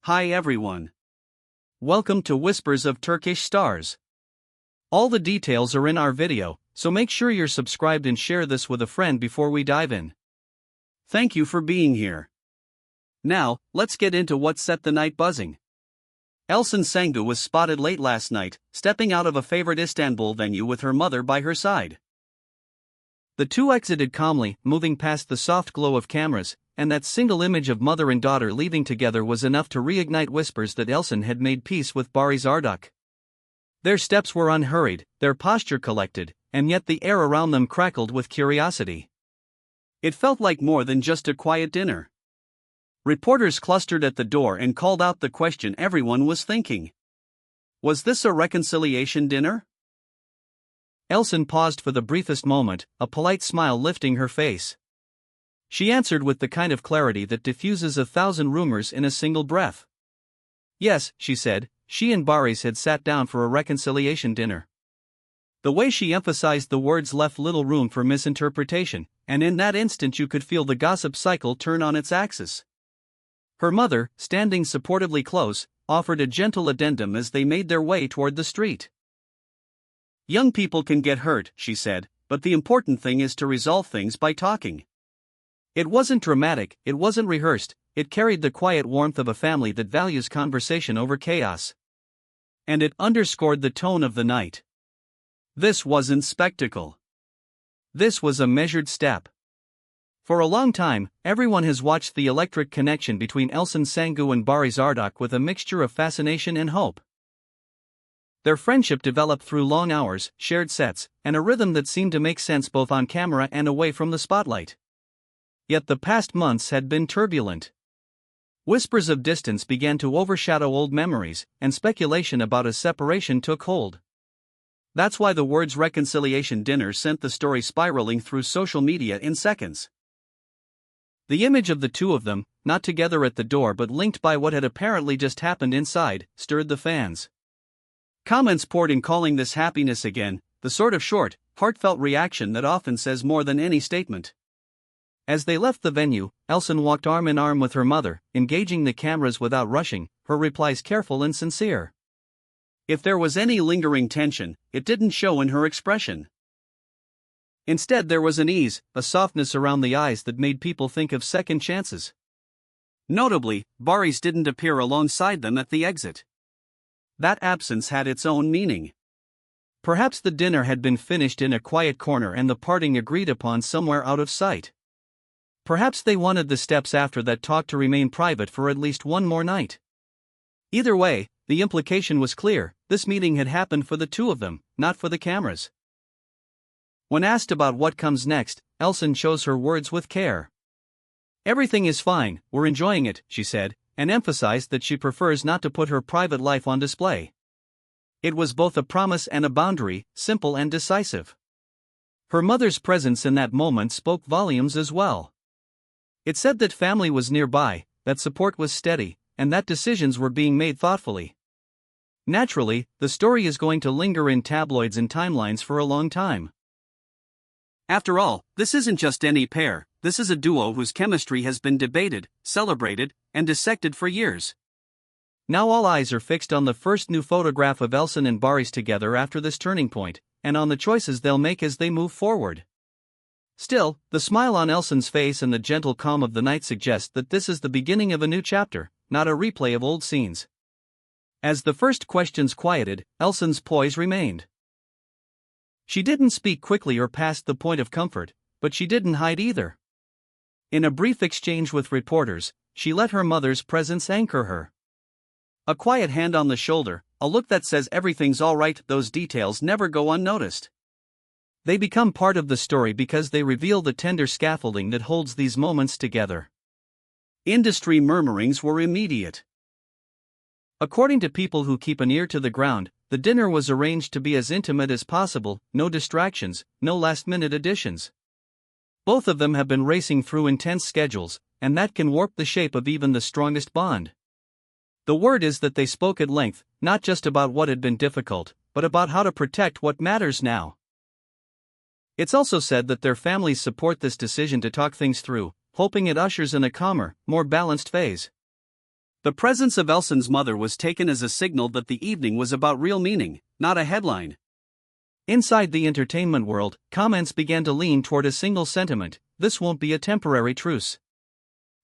Hi everyone. Welcome to Whispers of Turkish Stars. All the details are in our video, so make sure you're subscribed and share this with a friend before we dive in. Thank you for being here. Now, let's get into what set the night buzzing. Elçin Sangu was spotted late last night, stepping out of a favorite Istanbul venue with her mother by her side. The two exited calmly, moving past the soft glow of cameras, and that single image of mother and daughter leaving together was enough to reignite whispers that Elçin had made peace with Barış Arduç. Their steps were unhurried, their posture collected, and yet the air around them crackled with curiosity. It felt like more than just a quiet dinner. Reporters clustered at the door and called out the question everyone was thinking. Was this a reconciliation dinner? Elçin paused for the briefest moment, a polite smile lifting her face. She answered with the kind of clarity that diffuses 1,000 rumors in a single breath. Yes, she said, she and Barış had sat down for a reconciliation dinner. The way she emphasized the words left little room for misinterpretation, and in that instant you could feel the gossip cycle turn on its axis. Her mother, standing supportively close, offered a gentle addendum as they made their way toward the street. Young people can get hurt, she said, but the important thing is to resolve things by talking. It wasn't dramatic, it wasn't rehearsed, it carried the quiet warmth of a family that values conversation over chaos. And it underscored the tone of the night. This wasn't spectacle. This was a measured step. For a long time, everyone has watched the electric connection between Elçin Sangu and Barış Arduç with a mixture of fascination and hope. Their friendship developed through long hours, shared sets, and a rhythm that seemed to make sense both on camera and away from the spotlight. Yet the past months had been turbulent. Whispers of distance began to overshadow old memories, and speculation about a separation took hold. That's why the words reconciliation dinner sent the story spiraling through social media in seconds. The image of the two of them, not together at the door but linked by what had apparently just happened inside, stirred the fans. Comments poured in calling this happiness again, the sort of short, heartfelt reaction that often says more than any statement. As they left the venue, Elçin walked arm in arm with her mother, engaging the cameras without rushing, her replies careful and sincere. If there was any lingering tension, it didn't show in her expression. Instead there was an ease, a softness around the eyes that made people think of second chances. Notably, Barış didn't appear alongside them at the exit. That absence had its own meaning. Perhaps the dinner had been finished in a quiet corner and the parting agreed upon somewhere out of sight. Perhaps they wanted the steps after that talk to remain private for at least one more night. Either way, the implication was clear, this meeting had happened for the two of them, not for the cameras. When asked about what comes next, Elçin chose her words with care. Everything is fine, we're enjoying it, she said, and emphasized that she prefers not to put her private life on display. It was both a promise and a boundary, simple and decisive. Her mother's presence in that moment spoke volumes as well. It said that family was nearby, that support was steady, and that decisions were being made thoughtfully. Naturally, the story is going to linger in tabloids and timelines for a long time. After all, this isn't just any pair, this is a duo whose chemistry has been debated, celebrated, and dissected for years. Now all eyes are fixed on the first new photograph of Elçin and Barış together after this turning point, and on the choices they'll make as they move forward. Still, the smile on Elçin's face and the gentle calm of the night suggest that this is the beginning of a new chapter, not a replay of old scenes. As the first questions quieted, Elçin's poise remained. She didn't speak quickly or past the point of comfort, but she didn't hide either. In a brief exchange with reporters, she let her mother's presence anchor her. A quiet hand on the shoulder, a look that says everything's all right, those details never go unnoticed. They become part of the story because they reveal the tender scaffolding that holds these moments together. Industry murmurings were immediate. According to people who keep an ear to the ground, the dinner was arranged to be as intimate as possible, no distractions, no last-minute additions. Both of them have been racing through intense schedules, and that can warp the shape of even the strongest bond. The word is that they spoke at length, not just about what had been difficult, but about how to protect what matters now. It's also said that their families support this decision to talk things through, hoping it ushers in a calmer, more balanced phase. The presence of Elçin's mother was taken as a signal that the evening was about real meaning, not a headline. Inside the entertainment world, comments began to lean toward a single sentiment: this won't be a temporary truce.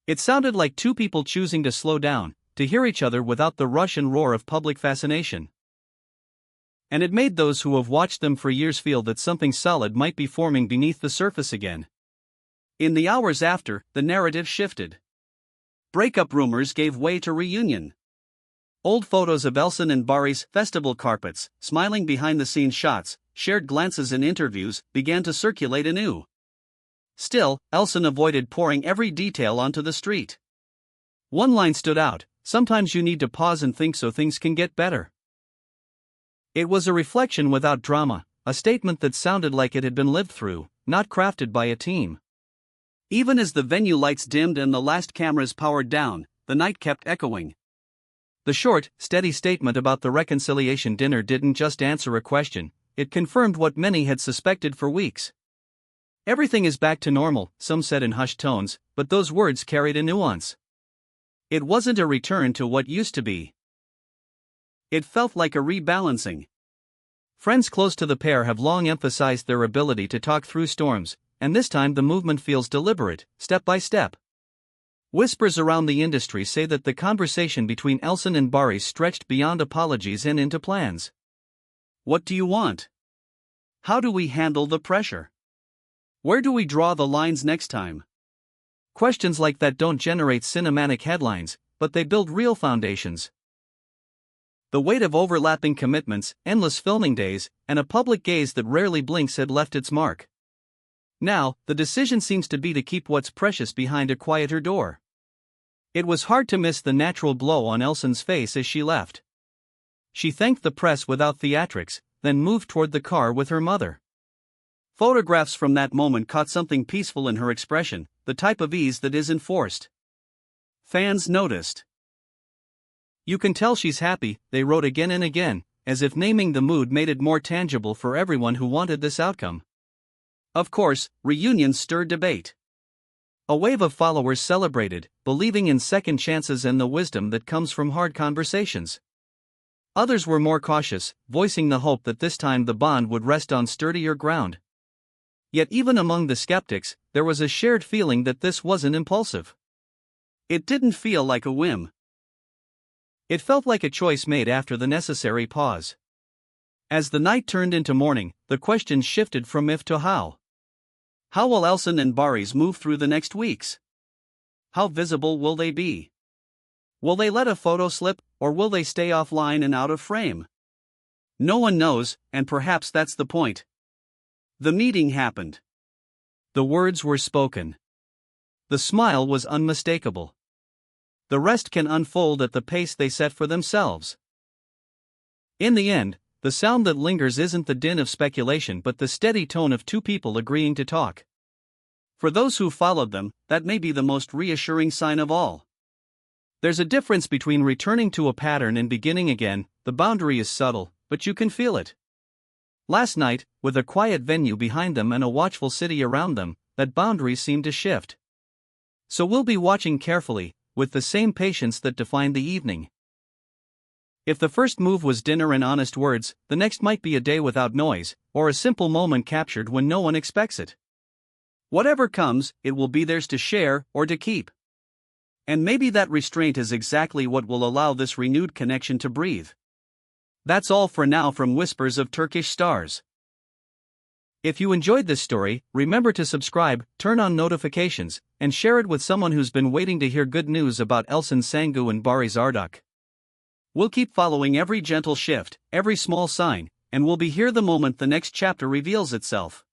It sounded like two people choosing to slow down, to hear each other without the rush and roar of public fascination. And it made those who have watched them for years feel that something solid might be forming beneath the surface again. In the hours after, the narrative shifted. Breakup rumors gave way to reunion. Old photos of Elçin and Barış's festival carpets, smiling behind-the-scenes shots, shared glances and interviews, began to circulate anew. Still, Elçin avoided pouring every detail onto the street. One line stood out: sometimes you need to pause and think so things can get better. It was a reflection without drama, a statement that sounded like it had been lived through, not crafted by a team. Even as the venue lights dimmed and the last cameras powered down, the night kept echoing. The short, steady statement about the reconciliation dinner didn't just answer a question, it confirmed what many had suspected for weeks. Everything is back to normal, some said in hushed tones, but those words carried a nuance. It wasn't a return to what used to be. It felt like a rebalancing. Friends close to the pair have long emphasized their ability to talk through storms, and this time the movement feels deliberate, step by step. Whispers around the industry say that the conversation between Elçin and Barış stretched beyond apologies and into plans. What do you want? How do we handle the pressure? Where do we draw the lines next time? Questions like that don't generate cinematic headlines, but they build real foundations. The weight of overlapping commitments, endless filming days, and a public gaze that rarely blinks had left its mark. Now, the decision seems to be to keep what's precious behind a quieter door. It was hard to miss the natural glow on Elçin's face as she left. She thanked the press without theatrics, then moved toward the car with her mother. Photographs from that moment caught something peaceful in her expression, the type of ease that isn't forced. Fans noticed. "You can tell she's happy," they wrote again and again, as if naming the mood made it more tangible for everyone who wanted this outcome. Of course, reunions stirred debate. A wave of followers celebrated, believing in second chances and the wisdom that comes from hard conversations. Others were more cautious, voicing the hope that this time the bond would rest on sturdier ground. Yet even among the skeptics, there was a shared feeling that this wasn't impulsive. It didn't feel like a whim. It felt like a choice made after the necessary pause. As the night turned into morning, the questions shifted from if to how. How will Elçin and Barış move through the next weeks? How visible will they be? Will they let a photo slip, or will they stay offline and out of frame? No one knows, and perhaps that's the point. The meeting happened. The words were spoken. The smile was unmistakable. The rest can unfold at the pace they set for themselves. In the end, the sound that lingers isn't the din of speculation but the steady tone of two people agreeing to talk. For those who followed them, that may be the most reassuring sign of all. There's a difference between returning to a pattern and beginning again. The boundary is subtle, but you can feel it. Last night, with a quiet venue behind them and a watchful city around them, that boundary seemed to shift. So we'll be watching carefully, with the same patience that defined the evening. If the first move was dinner and honest words, the next might be a day without noise, or a simple moment captured when no one expects it. Whatever comes, it will be theirs to share or to keep. And maybe that restraint is exactly what will allow this renewed connection to breathe. That's all for now from Whispers of Turkish Stars. If you enjoyed this story, remember to subscribe, turn on notifications, and share it with someone who's been waiting to hear good news about Elçin Sangu and Barış Arduç. We'll keep following every gentle shift, every small sign, and we'll be here the moment the next chapter reveals itself.